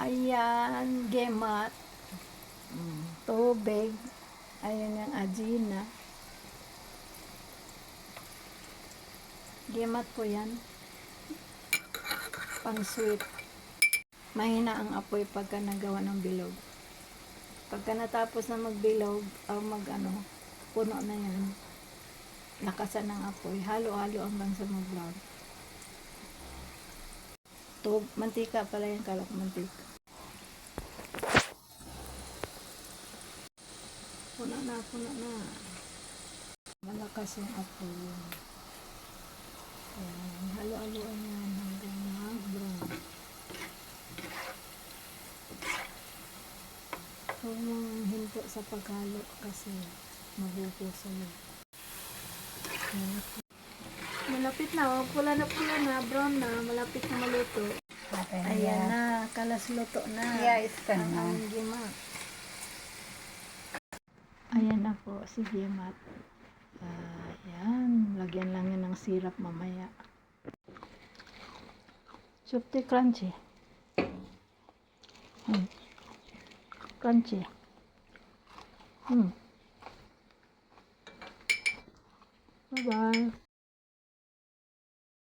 Ayan, gemat. Tubig. Ayan yung ajina. Gemat po yan. Pang sweet. Mahina ang apoy pagka nagawa ng bilog. Pagka natapos na magbilog, puno na yan. Lakasan ng apoy. Halo-halo hanggang sa mag-brown. Mantika pala yung kalak mantika. Puno na. Malakas yung apoy. Ayan, halo-haloan yan hanggang mag-brown. Huwag mong hinto sa paghalo kasi mabubuso yun. Malapit na, pula na, brown na, malapit na maluto. Ayan na, kalas luto na. Ang aming gimat. Ayan na po si gimat. Ayan, lagyan lang yan ng syrup mamaya. Supti crunchy. Crunchy. Bye-bye.